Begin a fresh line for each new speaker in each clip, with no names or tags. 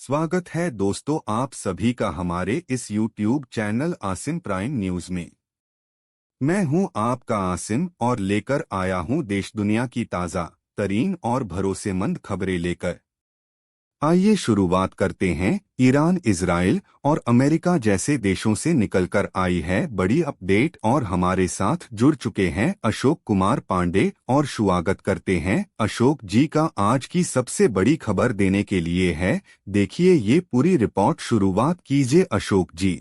स्वागत है दोस्तों आप सभी का हमारे इस YouTube channel Asim prime news में। मैं हूं आपका आसिम और लेकर आया हूं देश दुनिया की ताज़ा तरीन और भरोसेमंद खबरें लेकर। आइए शुरुआत करते हैं। ईरान, इजराइल और अमेरिका जैसे देशों से निकलकर आई है बड़ी अपडेट और हमारे साथ जुड़ चुके हैं अशोक कुमार पांडे और स्वागत करते हैं अशोक जी का आज की सबसे बड़ी खबर देने के लिए है। देखिए ये पूरी रिपोर्ट, शुरुआत कीजिए अशोक जी।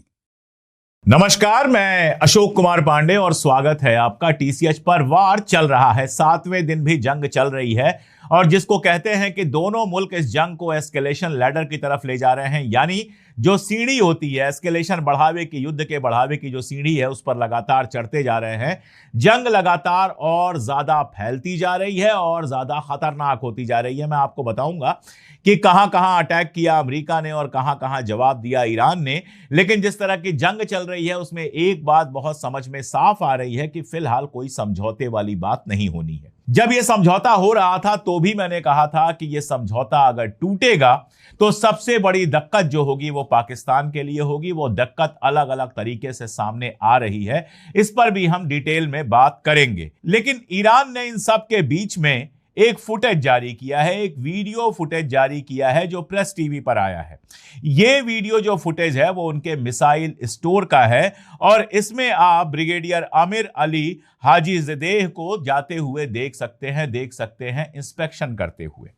नमस्कार, मैं अशोक कुमार पांडे और स्वागत है आपका। टीसीएच पर वार चल रहा है, 7वें दिन भी जंग चल रही है और जिसको कहते हैं कि दोनों मुल्क इस जंग को एस्केलेशन लैडर की तरफ ले जा रहे हैं, यानी जो सीढ़ी होती है एस्केलेशन बढ़ावे की, युद्ध के बढ़ावे की जो सीढ़ी है उस पर लगातार चढ़ते जा रहे हैं। जंग लगातार और ज्यादा फैलती जा रही है और ज्यादा खतरनाक होती जा रही है। मैं आपको बताऊंगा कि कहां कहां अटैक किया अमेरिका ने और कहां कहां जवाब दिया ईरान ने। लेकिन जिस तरह की जंग चल रही है उसमें एक बात बहुत समझ में साफ आ रही है कि फिलहाल कोई समझौते वाली बात नहीं होनी है। जब यह समझौता हो रहा था तो भी मैंने कहा था कि यह समझौता अगर टूटेगा तो सबसे बड़ी दिक्कत जो होगी वो पाकिस्तान के लिए होगी। वो दिक्कत अलग अलग तरीके से सामने आ रही है, इस पर भी हम डिटेल में बात करेंगे। लेकिन ईरान ने इन सब के बीच में एक फुटेज जारी किया है, एक वीडियो फुटेज जारी किया है जो प्रेस टीवी पर आया है। यह वीडियो जो फुटेज है वो उनके मिसाइल स्टोर का है और इसमें आप ब्रिगेडियर आमिर अली हाजीजदेह को जाते हुए देख सकते हैं इंस्पेक्शन करते हुए।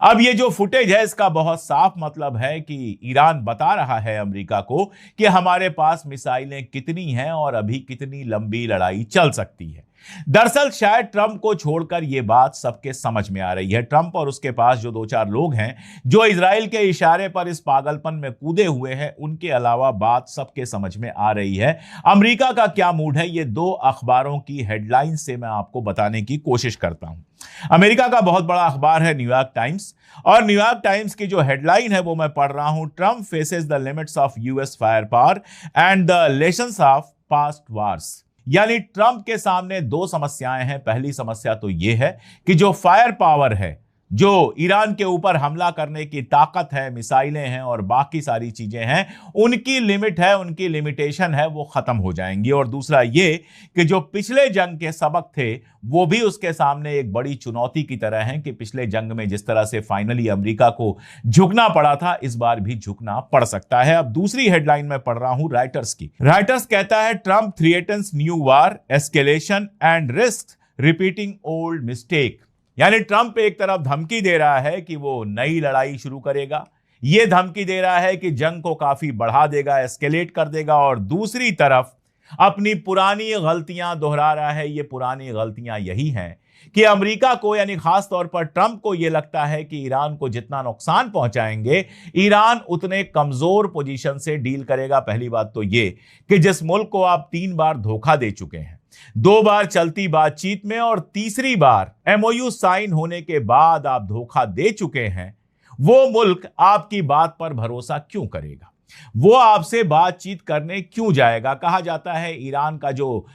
अब ये जो फुटेज है इसका बहुत साफ मतलब है कि ईरान बता रहा है अमेरिका को कि हमारे पास मिसाइलें कितनी हैं और अभी कितनी लंबी लड़ाई चल सकती है। दरअसल शायद ट्रंप को छोड़कर यह बात सबके समझ में आ रही है। ट्रंप और उसके पास जो 2-4 लोग हैं जो इजराइल के इशारे पर इस पागलपन में कूदे हुए हैं, उनके अलावा बात सबके समझ में आ रही है। अमेरिका का क्या मूड है ये 2 अखबारों की हेडलाइन से मैं आपको बताने की कोशिश करता हूं। अमेरिका का बहुत बड़ा अखबार है न्यूयॉर्क टाइम्स और न्यूयॉर्क टाइम्स की जो हेडलाइन है वो मैं पढ़ रहा हूं। Trump faces the limits of US fire power and the lessons of past wars. यानी ट्रंप के सामने 2 समस्याएं हैं। पहली समस्या तो यह है कि जो फायर पावर है, जो ईरान के ऊपर हमला करने की ताकत है, मिसाइलें हैं और बाकी सारी चीजें हैं, उनकी लिमिट है, उनकी लिमिटेशन है, वो खत्म हो जाएंगी। और दूसरा ये कि जो पिछले जंग के सबक थे वो भी उसके सामने एक बड़ी चुनौती की तरह हैं कि पिछले जंग में जिस तरह से फाइनली अमेरिका को झुकना पड़ा था, इस बार भी झुकना पड़ सकता है। अब दूसरी हेडलाइन में पढ़ रहा हूं राइटर्स की। राइटर्स कहता है Trump threatens new war, escalation and risk repeating old mistake. यानी ट्रंप एक तरफ धमकी दे रहा है कि वो नई लड़ाई शुरू करेगा, ये धमकी दे रहा है कि जंग को काफी बढ़ा देगा, एस्केलेट कर देगा, और दूसरी तरफ अपनी पुरानी गलतियां दोहरा रहा है। ये पुरानी गलतियां यही हैं कि अमेरिका को, यानी खास तौर पर ट्रंप को यह लगता है कि ईरान को जितना नुकसान पहुंचाएंगे ईरान उतने कमजोर पोजीशन से डील करेगा। पहली बात तो ये कि जिस मुल्क को आप 3 बार धोखा दे चुके हैं, 2 बार चलती बातचीत में और तीसरी बार एमओयू साइन होने के बाद आप धोखा दे चुके हैं, वो मुल्क आपकी बात पर भरोसा क्यों करेगा? वो आपसे बातचीत करने क्यों जाएगा? कहा जाता है ईरान का जो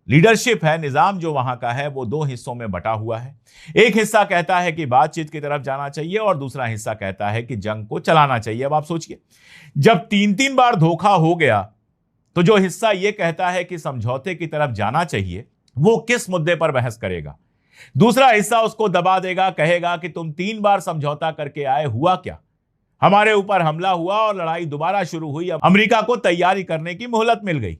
लीडरशिप है, निजाम जो वहां का है, वो 2 हिस्सों में बटा हुआ है। एक हिस्सा कहता है कि बातचीत की तरफ जाना चाहिए और दूसरा हिस्सा कहता है कि जंग को चलाना चाहिए। अब आप सोचिए, जब 3-3 बार धोखा हो गया तो जो हिस्सा यह कहता है कि समझौते की तरफ जाना चाहिए, वो किस मुद्दे पर बहस करेगा? दूसरा हिस्सा उसको दबा देगा, कहेगा कि तुम 3 बार समझौता करके आए, हुआ क्या? हमारे ऊपर हमला हुआ और लड़ाई दोबारा शुरू हुई, अब अमेरिका को तैयारी करने की मोहलत मिल गई।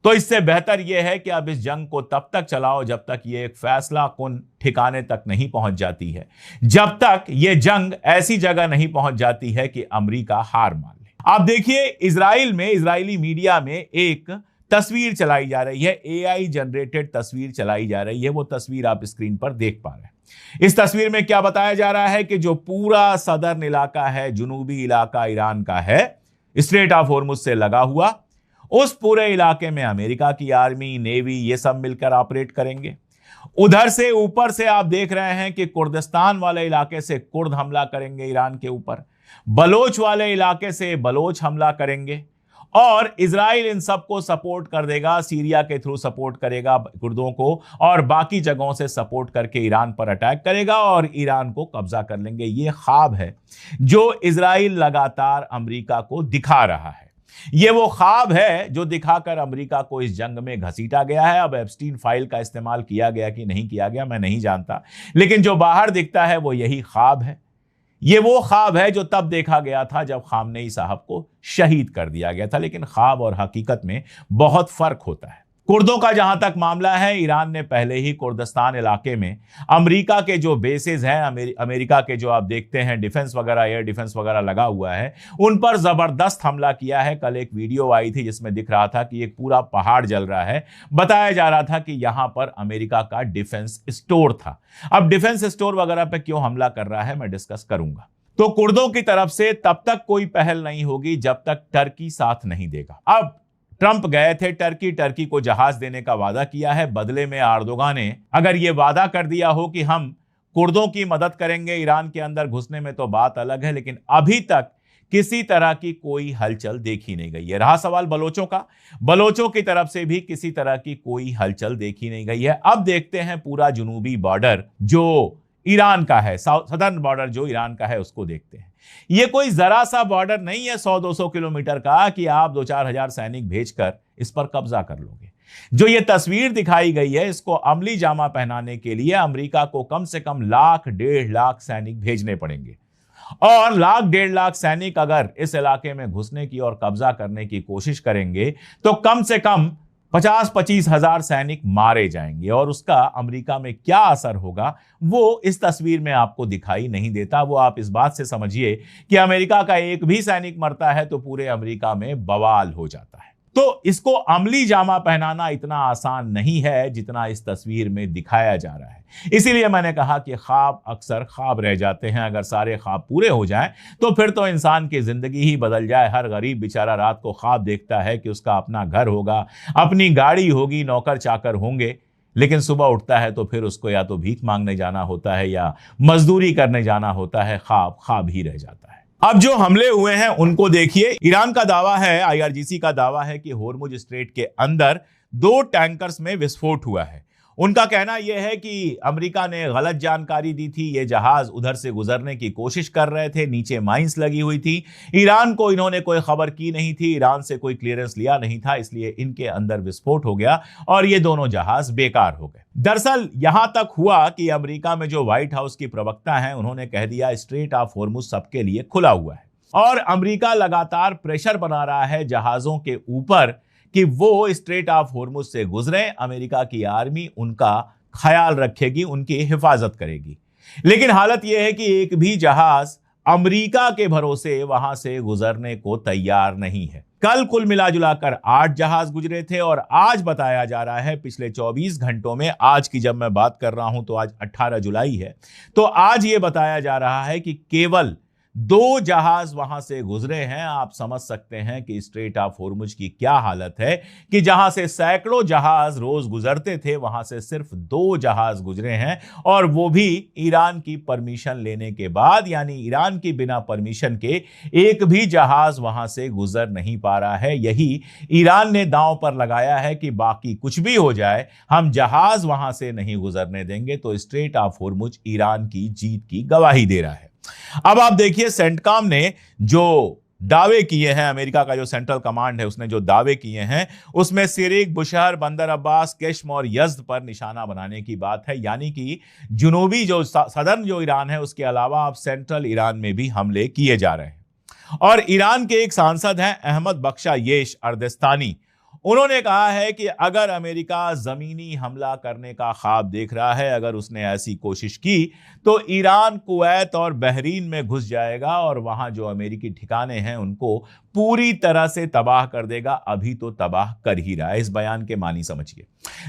तो इससे बेहतर यह है कि अब इस जंग को तब तक चलाओ जब तक यह एक फैसला कुन ठिकाने तक नहीं पहुंच जाती है, जब तक यह जंग ऐसी जगह नहीं पहुंच जाती है कि अमेरिका हार मान ले। आप देखिए, इजराइल में, इजरायली मीडिया में एक तस्वीर चलाई जा रही है, एआई जनरेटेड तस्वीर चलाई जा रही है। वो तस्वीर आप स्क्रीन पर देख पा रहे हैं। इस तस्वीर में क्या बताया जा रहा है कि जो पूरा सदर्न इलाका है, जुनूबी इलाका ईरान का है, स्ट्रेट ऑफ हॉर्मुज से लगा हुआ, उस पूरे इलाके में अमेरिका की आर्मी, नेवी, ये सब मिलकर ऑपरेट करेंगे। उधर से ऊपर से आप देख रहे हैं कि कुर्दिस्तान वाले इलाके से कुर्द हमला करेंगे ईरान के ऊपर, बलोच वाले इलाके से बलोच हमला करेंगे, और इजराइल इन सबको सपोर्ट कर देगा, सीरिया के थ्रू सपोर्ट करेगा कुर्दों को और बाकी जगहों से सपोर्ट करके ईरान पर अटैक करेगा और ईरान को कब्जा कर लेंगे। ये ख्वाब है जो इजराइल लगातार अमेरिका को दिखा रहा है। ये वो ख्वाब है जो दिखाकर अमेरिका को इस जंग में घसीटा गया है। अब एप्स्टीन फाइल का इस्तेमाल किया गया कि नहीं किया गया मैं नहीं जानता, लेकिन जो बाहर दिखता है वो यही ख्वाब है। ये वो ख्वाब है जो तब देखा गया था जब खामनेई साहब को शहीद कर दिया गया था, लेकिन ख्वाब और हकीकत में बहुत फर्क होता है। कुर्दों का जहां तक मामला है, ईरान ने पहले ही कुर्दिस्तान इलाके में अमेरिका के जो बेसेस हैं, अमेरिका के जो आप देखते हैं डिफेंस वगैरह, एयर डिफेंस वगैरह लगा हुआ है, उन पर जबरदस्त हमला किया है। कल एक वीडियो आई थी जिसमें दिख रहा था कि एक पूरा पहाड़ जल रहा है। बताया जा रहा था कि यहां पर अमेरिका का डिफेंस स्टोर था। अब डिफेंस स्टोर वगैरह पे क्यों हमला कर रहा है मैं डिस्कस करूंगा। तो कुर्दों की तरफ से तब तक कोई पहल नहीं होगी जब तक टर्की साथ नहीं देगा। अब ट्रंप गए थे टर्की को जहाज देने का वादा किया है। बदले में एर्दोगान ने अगर यह वादा कर दिया हो कि हम कुर्दों की मदद करेंगे ईरान के अंदर घुसने में तो बात अलग है, लेकिन अभी तक किसी तरह की कोई हलचल देखी नहीं गई है। रहा सवाल बलोचों का, बलोचों की तरफ से भी किसी तरह की कोई हलचल देखी नहीं गई है। अब देखते हैं पूरा जुनूबी बॉर्डर जो ईरान का है, सदर्न बॉर्डर जो ईरान का है, उसको देखते हैं। यह कोई जरा सा बॉर्डर नहीं है 100-200 किलोमीटर का कि आप 2-4 हजार सैनिक भेजकर इस पर कब्जा कर लोगे। जो ये तस्वीर दिखाई गई है, इसको अमली जामा पहनाने के लिए अमेरिका को कम से कम 1,00,000-1,50,000 सैनिक भेजने पड़ेंगे। और 1,00,000-1,50,000 सैनिक अगर इस इलाके में घुसने की और कब्जा करने की कोशिश करेंगे तो कम से कम 50-25 हजार सैनिक मारे जाएंगे। और उसका अमेरिका में क्या असर होगा वो इस तस्वीर में आपको दिखाई नहीं देता। वो आप इस बात से समझिए कि अमेरिका का एक भी सैनिक मरता है तो पूरे अमेरिका में बवाल हो जाता है। तो इसको अमली जामा पहनाना इतना आसान नहीं है जितना इस तस्वीर में दिखाया जा रहा है। इसीलिए मैंने कहा कि ख्वाब अक्सर ख्वाब रह जाते हैं। अगर सारे ख्वाब पूरे हो जाएं तो फिर तो इंसान की जिंदगी ही बदल जाए। हर गरीब बेचारा रात को ख्वाब देखता है कि उसका अपना घर होगा, अपनी गाड़ी होगी, नौकर चाकर होंगे, लेकिन सुबह उठता है तो फिर उसको या तो भीख मांगने जाना होता है या मजदूरी करने जाना होता है। ख्वाब ख्वाब ही रह जाता है। अब जो हमले हुए हैं उनको देखिए। ईरान का दावा है, आईआरजीसी का दावा है कि होर्मुज स्ट्रेट के अंदर 2 टैंकर्स में विस्फोट हुआ है। उनका कहना यह है कि अमेरिका ने गलत जानकारी दी थी, ये जहाज उधर से गुजरने की कोशिश कर रहे थे, नीचे माइंस लगी हुई थी, ईरान को इन्होंने कोई खबर की नहीं थी, ईरान से कोई क्लियरेंस लिया नहीं था, इसलिए इनके अंदर विस्फोट हो गया और ये दोनों जहाज बेकार हो गए। दरअसल यहां तक हुआ कि अमेरिका में जो व्हाइट हाउस की प्रवक्ता हैं उन्होंने कह दिया स्ट्रेट ऑफ होर्मुज सबके लिए खुला हुआ है। और अमेरिका लगातार प्रेशर बना रहा है जहाजों के ऊपर कि वो स्ट्रेट ऑफ होर्मुज से गुजरे। अमेरिका की आर्मी उनका ख्याल रखेगी, उनकी हिफाजत करेगी। लेकिन हालत यह है कि एक भी जहाज अमेरिका के भरोसे वहां से गुजरने को तैयार नहीं है। कल कुल मिलाजुलाकर 8 जहाज गुजरे थे और आज बताया जा रहा है पिछले 24 घंटों में, आज की जब मैं बात कर रहा हूं तो आज 18 जुलाई है, तो आज यह बताया जा रहा है कि केवल 2 जहाज वहां से गुजरे हैं। आप समझ सकते हैं कि स्ट्रेट ऑफ होर्मुज की क्या हालत है कि जहां से सैकड़ों जहाज रोज गुजरते थे वहां से सिर्फ 2 जहाज गुजरे हैं, और वो भी ईरान की परमिशन लेने के बाद। यानी ईरान की बिना परमिशन के एक भी जहाज वहां से गुजर नहीं पा रहा है। यही ईरान ने दांव पर लगाया है कि बाकी कुछ भी हो जाए हम जहाज वहां से नहीं गुजरने देंगे। तो स्ट्रेट ऑफ होर्मुज ईरान की जीत की गवाही दे रहा है। अब आप देखिए सेंटकॉम ने जो दावे किए हैं, अमेरिका का जो सेंट्रल कमांड है उसने जो दावे किए हैं उसमें सिरिक, बुशहर, बंदर अब्बास, केश्म और यज़्द पर निशाना बनाने की बात है। यानी कि जुनूबी जो सदर्न जो ईरान है उसके अलावा अब सेंट्रल ईरान में भी हमले किए जा रहे हैं। और ईरान के एक सांसद हैं अहमद बख्शायेश अर्देस्तानी, उन्होंने कहा है कि अगर अमेरिका जमीनी हमला करने का ख्वाब देख रहा है, अगर उसने ऐसी कोशिश की तो ईरान, कुवैत और बहरीन में घुस जाएगा और वहां जो अमेरिकी ठिकाने हैं उनको पूरी तरह से तबाह कर देगा। अभी तो तबाह कर ही रहा है। इस बयान के मानी समझिए।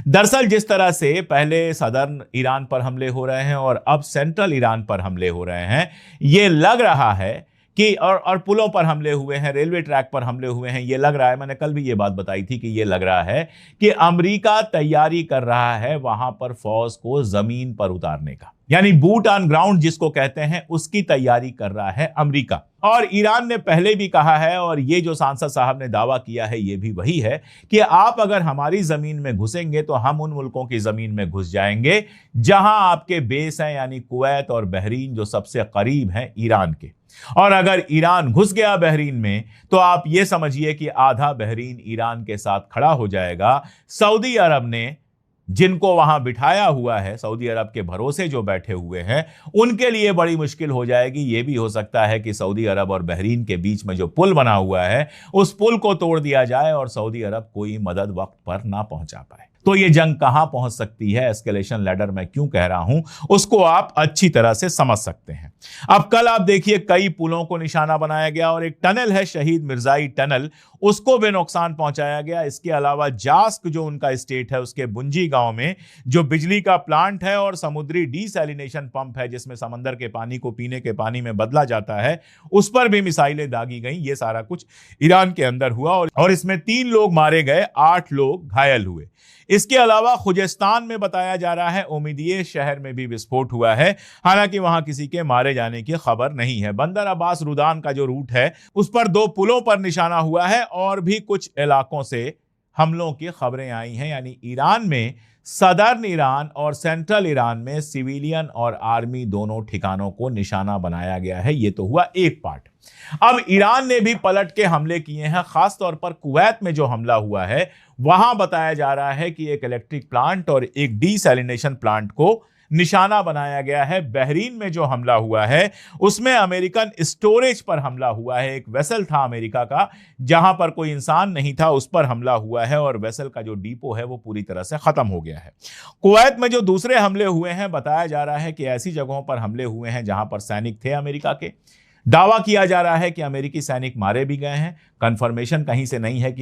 दरअसल जिस तरह से पहले सदर्न ईरान पर हमले हो रहे हैं और अब सेंट्रल ईरान पर हमले हो रहे हैं, ये लग रहा है कि और पुलों पर हमले हुए हैं, रेलवे ट्रैक पर हमले हुए हैं, ये लग रहा है, मैंने कल भी ये बात बताई थी कि ये लग रहा है कि अमेरिका तैयारी कर रहा है वहां पर फौज को जमीन पर उतारने का। यानी बूट ऑन ग्राउंड जिसको कहते हैं, उसकी तैयारी कर रहा है अमेरिका। और ईरान ने पहले भी कहा है, और ये जो सांसद साहब ने दावा किया है ये भी वही है, कि आप अगर हमारी जमीन में घुसेंगे तो हम उन मुल्कों की जमीन में घुस जाएंगे जहां आपके बेस हैं, यानी कुवैत और बहरीन जो सबसे करीब हैं ईरान के। और अगर ईरान घुस गया बहरीन में तो आप ये समझिए कि आधा बहरीन ईरान के साथ खड़ा हो जाएगा। सऊदी अरब ने जिनको वहां बिठाया हुआ है, सऊदी अरब के भरोसे जो बैठे हुए हैं, उनके लिए बड़ी मुश्किल हो जाएगी। यह भी हो सकता है कि सऊदी अरब और बहरीन के बीच में जो पुल बना हुआ है उस पुल को तोड़ दिया जाए और सऊदी अरब कोई मदद वक्त पर ना पहुंचा पाए। तो ये जंग कहां पहुंच सकती है, एस्केलेशन लैडर मैं क्यों कह रहा हूं, उसको आप अच्छी तरह से समझ सकते हैं। अब कल आप देखिए कई पुलों को निशाना बनाया गया और एक टनल है शहीद मिर्जाई टनल, उसको भी नुकसान पहुंचाया गया। इसके अलावा जास्क जो उनका स्टेट है उसके बुंजी गांव में जो बिजली का प्लांट है और समुद्री डीसैलिनेशन पंप है जिसमें समंदर के पानी को पीने के पानी में बदला जाता है, उस पर भी मिसाइलें दागी गई। ये सारा कुछ ईरान के अंदर हुआ और इसमें 3 लोग मारे गए, 8 लोग घायल हुए। इसके अलावा खुजेस्तान में बताया जा रहा है उम्मीदिये शहर में भी विस्फोट हुआ है, हालांकि वहां किसी के मारे जाने की खबर नहीं है। बंदर अब्बास रुदान का जो रूट है उस पर 2 पुलों पर निशाना हुआ है और भी कुछ इलाकों से हमलों की खबरें आई हैं। यानी ईरान में सदर्न ईरान और सेंट्रल ईरान में सिविलियन और आर्मी दोनों ठिकानों को निशाना बनाया गया है। यह तो हुआ एक पार्ट। अब ईरान ने भी पलट के हमले किए हैं, खासतौर पर कुवैत में जो हमला हुआ है वहां बताया जा रहा है कि एक इलेक्ट्रिक प्लांट और एक डीसैलिनेशन प्लांट को निशाना बनाया गया है। बहरीन में जो हमला हुआ है उसमें अमेरिकन स्टोरेज पर हमला हुआ है। एक वेसल था अमेरिका का जहां पर कोई इंसान नहीं था, उस पर हमला हुआ है और वेसल का जो डिपो है वो पूरी तरह से खत्म हो गया है। कुवैत में जो दूसरे हमले हुए हैं बताया जा रहा है कि ऐसी जगहों पर हमले हुए हैं जहां पर सैनिक थे अमेरिका के। दावा किया जा रहा है कि अमेरिकी सैनिक मारे भी गए हैं। कंफर्मेशन कहीं से नहीं है कि